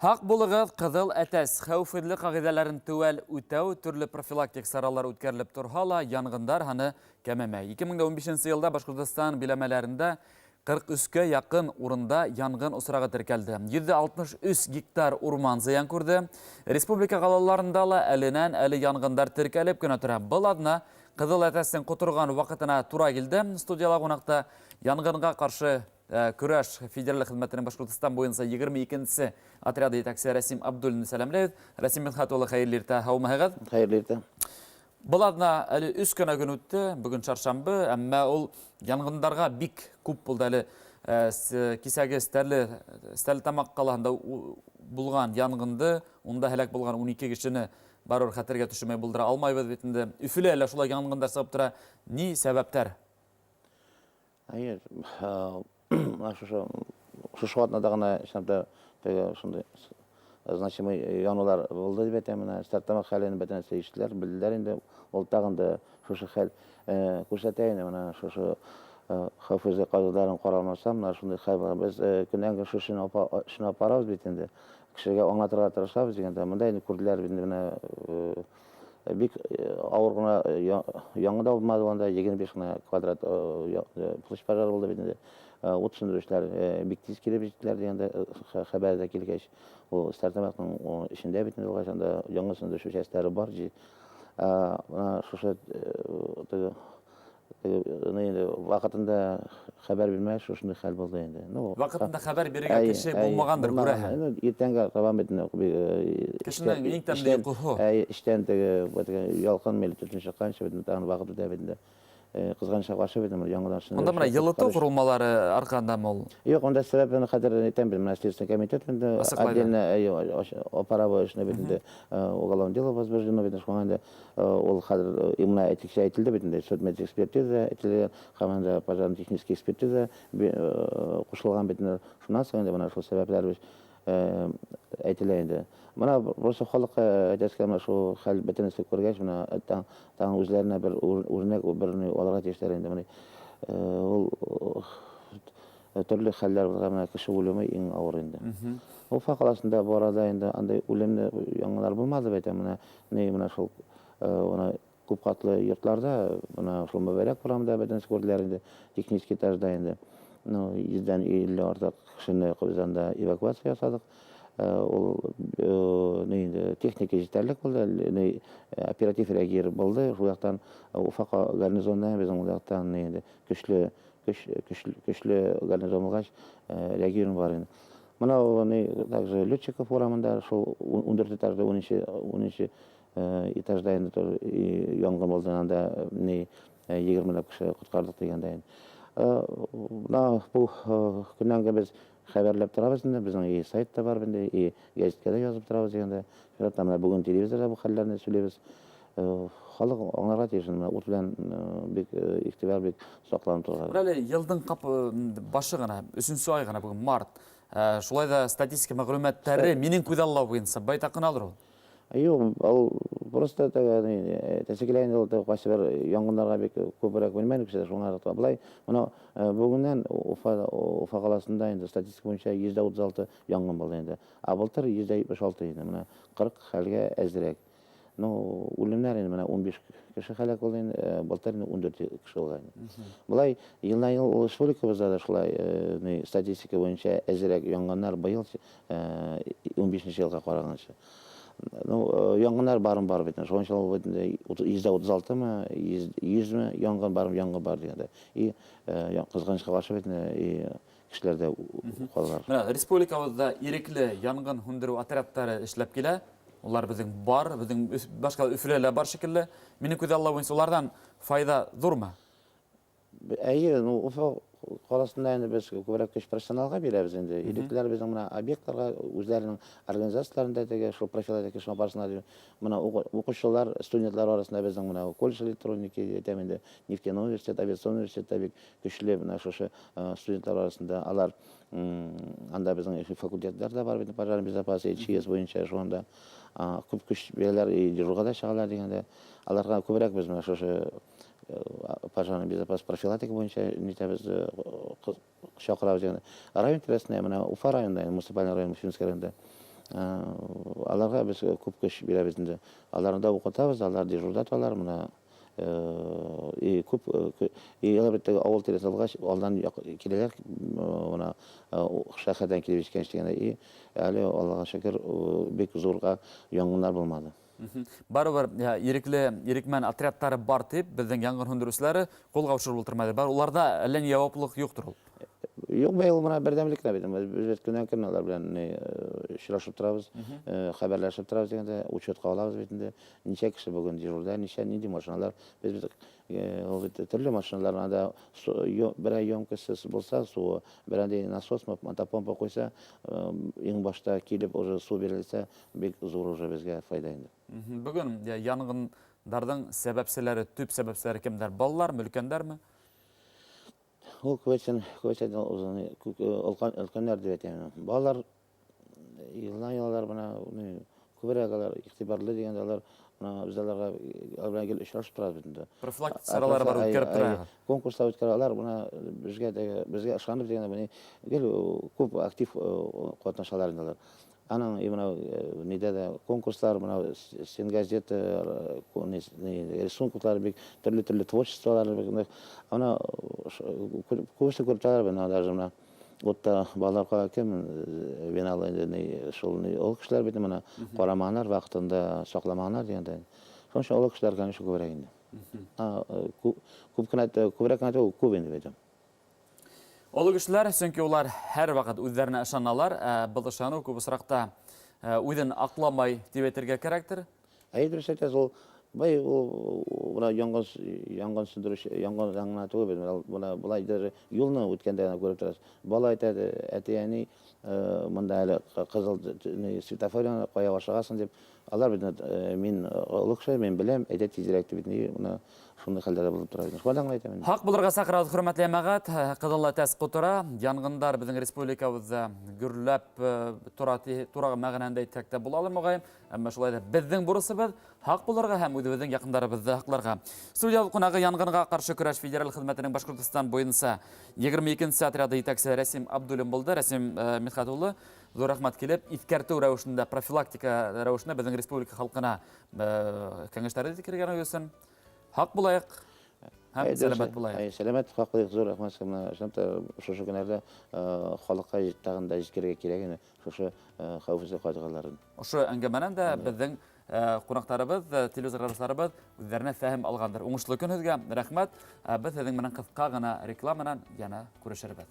Хақ булығыз қызыл әтәс хәуфірлі қағидаларын төвәл үтәу түрлі профилактик саралар үткәріліп тұрғала яңғындар ханы кәмәмәй. 2015 елда Башқұртстан биләмәләрендә 43-ке яқын урында яңғын ұсырағы тіркелді. 763 гектар урман зыян көрді. Республика қалаларында әлінен әлі яңғындар тіркеліп күні тұра. Бұл адына қызыл әтәстен құтырған вақытына тура келді. Студияла қонақта яңғынға қаршы күрәш федераль хезмәтенең Башкортстан буенча 22-нче отряды итәкчесе Рәсим Абдуллин сәламләйбез. Рәсим Мидхәтуллы, хәерле иртә, һаумыһығыҙ. Хәерле иртә. Бұл адына әлі 3 көн үтте, бүгін чаршамбы, әммә ул яңғындарға бик күп булды әле. Кисәге стәрле тамақ қалаһында булган яңғынды, онда һәлак булган 12 кешене барыр хәтергә төшермәй булдыра алмайбыз бит инде. Үфіле әле шулай яңғындар сыгып тора. Ни сәбәптәр? Әйе, шушы атнада гына шәмдә шундай значимый янулар булды дип әйтәм. Стартамак хәлен бөтен сөйштләр белдиләр инде. Ул тагында шушы хәл күрсәтә инде. Менә шушы хәвефле кагыйдәләрен каралмасам, менә шундай хәбәр без көннән шушыны апарабыз бит инде. Кешегә аңлатырга тырышабыз дигәндә, монда инде күрделәр бит менә бик авыр гына яңгыда булмады, анда 25 гына квадрат площадь пожар булды бит инде. Ут сөндерүчеләр бик тиз килеп җиттеләр дигәндә хәбәрдә килгәч, ул стартамакның эчендә бит инде ул яңгы сөндерүче частьләре бар. Менә шушы вакытында хәбәр бирмәй шушындай хәл булды инде. Вакытында хәбәр бирергә кеше булмагандыр, күрәһең. Иртәнгә табам бит инде. Кешенең иң тәмле йокыһы. Эштән ялкын мели төтен чыкканчы бит инде вакыт үтә бит инде. Кызганычка каршы бит инде яңадан шуны. Анда менә йылыту корылмалары аркандамы ул? Юк, анда сәбәпне хәтер әйтәм бит. Менә Следственный комитет инде отдельно операбы эшне бит инде уголовное дело возбуждено бит инде. Ул хәзер именно этикчә әйтелде бит инде. Судмедицинская экспертиза әйтелде, һәм пожарно-технический экспертиза кушылган бит инде. Шуннан соң инде менә шул сәбәпләр әйтелә инде. Менә просто халык әйтәскә шул хәл бөтенесе күргәч, менә таң үзләренә бер үрнәк берне алырга тиешләр инде. Менә ул төрле хәлләр булган, кеше үлеме иң авыр инде. Уфа каласында бу арада инде андай үлемле яңгылар булмады бит. Менә шул күп катлы йортларда, менә шул Мөбарәк урамында бөтенесе күрделәр инде, технический этажда инде. 100-дән 50 артык кешене кызанда эвакуация ясадык. Ул техника җитәрлек булды, оператив реагир булды. Шул яктан Уфа гарнизонына безнең ул яктан көчле гарнизон булгач реагир бар инде. Менә также летчиков урамында шул 14 этажда 10 этажда инде янгын булды, анда 20 кеше коткардык дигәндә. Бу көннән без хәбәрләп торабыз инде, безнең сайтта бар инде, гәзиткә дә язып торабыз дигәндә. Менә бүген телевизорда бу хәлләрне сөйләбез. Халык аңларга тиеш, ут белән бик игътибар бик сакланып торган. Әле елдың башы гына, 3нче ай гына бүген март. Шулай да статистика мәгълүматлары минем күзаллау буенча байтак кына алыр ул. Юк, ул просто тәсекләйне ул кайсы бер яңгыннарга бик күбрәк белмәдек кеше шуңа булай. Менә бүгеннән Уфа каласында инде статистика буенча 136 яңгын булды инде. Былтыр 176 инде. Менә 40 хәлгә әзрәк. Үлемнәр инде менә 15 кеше хәлак булды инде, былтыр 14 кеше булган. Булай ел-ел республикабызда да шулай статистика буенча әзрәк яңгыннар быел 15 елга караганча. Яңгыннар бар бит. Шунча ул 136 мы, 100 мы яңгын бар дигәндә. Кызганычка каршы бит кешеләрдә калган. Менә республикабызда ирекле яңгын һүндерү отрядтары эшләп килә. Улар безнең бар, безнең башка Өфөләләр бар шикелле. Минем күзаллау буенча улардан файда зурмы? Әйе, Уфа каласында инде без күбрәк көч профессионалга бирәбез инде. Иреклеләр безнең менә объектларга үзләренең организацияләрендә теге шул профилактика эшне барсына менә укучылар, студентлар арасында безнең менә колледж электроники әйтәм инде, нефтяной университет, авиацион университеты бик көчле менә шушы студентлар арасында алар анда безнең факультетлар да бар бит, пожарная безопасность, ЧС буенча шунда күп көч бирәләр, дежурга да чыгалар дигәндә. Аларга күбрәк без менә шушы пожарная безопасность профилактика буенча нитәбез чакырабыз дигәндә. Район тирәсендә менә Уфа районында, муниципаль район, Уфимский районда Аларга без күп көч бирәбез инде. Аларны да укытабыз, алар дежурда алар мына күп әлбәттә авыл тирәсе алгач алдан киләләр мына шәһәрдән килеп җиткән дигәндә әле Аллага шөкер бик зурга янгыннар булмады. Барыбер ирекмен отрядтары бар дип, безнең янгын хөндерүчеләре кулга ашырып утырмады. Бар уларда әллә ни җаваплылык юктыр ул. Юк, быел мына бердәмлек бит. Без көннән көн алар белән очрашып торабыз, хәбәрләшеп торабыз дигәндә, учетка алабыз бит инде. Ничә кеше бүген дежурда, нинди машиналар. Без төрле машиналарна да бер емкость булса, су, бер насос, мотопомпа куйса, иң башта килеп уже су бирелсә, бик зур уже безгә файда инде. Бүген янгындардың сәбәпчеләре, төп сәбәпчеләре кемдер? Балалар, өлкәннәрме? Ул күпчен өлкәннәр дип әйтәм. Балалар еллар бына күбрәк алар игътибарлы дигәндә алар мына без аларга белән гел очрашып торабыз инде. Профилактик саралары бар үткәреп тора. Конкурста үткәрәләр, бuna безгә ышанып дигәндә гел күп актив катнашалар инде алар. Аның именно ниндә дә конкурслар, мына син газета, рисункалар бик төрле творчестволар бик. Ана күрсе күртәләр бина даже мына отта балаларга кем виналы инде шул ул кешеләр бит мына караманнар вакытында сакламаннар дигәндә. Шуңа ул кешеләр генә шул күрә инде. Күбрәк күп инде бит. Олы кешеләр, чөнки улар һәр вакыт үзләренә ышаналар, был ышану күп осракта үзен акламай дип әйтергә кирәктер. Дөрес әйтәсез, ул бай бuna янгын сөндерүче, янгын яңгына түгел, бuna булай даже юлны үткәндә күреп торасыз. Бала әйтәде, әтияни монда әле кызыл светофорны кая башлагансың дип, алар бит мин олыкша, мин беләм, әйтә тизрәк дип, моны шундый хәлдә булып тора. Шуңа әйтәм. Хак булырга сакырабыз, хөрмәтле әмәгать. Кызыл әтәс кутыра, янгындар безнең республикабызда гөрләп турагы мәгънәндә әйтсәк тә була алмагай, әмма шулай да безнең бурысыбыз хак булырга һәм үзебезнең якындарыбызны хакларга. Студия кунагы янгынга каршы көрәш федераль хезмәтенең Башкортстан буенча 22-нче отряды итәкчесе Рәсим Абдуллин булды. Рәсим Михәтуллы, зур рәхмәт килеп, искәртү рәвешендә, профилактика рәвешендә безнең республика халкына кәңәшләре дикергән өчен хак булайык. Һәм сәламәт булайык. Сәламәт, хаклык, зур рәхмәт. Шунда шушы көннәрдә халыкка тагында җиткерергә кирәк, шушы хәвефсез кайтгаларын. Ошо әңгәмәнән дә безнең кунакларыбыз, телевизорларыбыз үзләренә фәһем алгандыр. Уңышлы көн сезгә. Рәхмәт. Без сезнең менән кыска гына рекламадан яна күрешербез.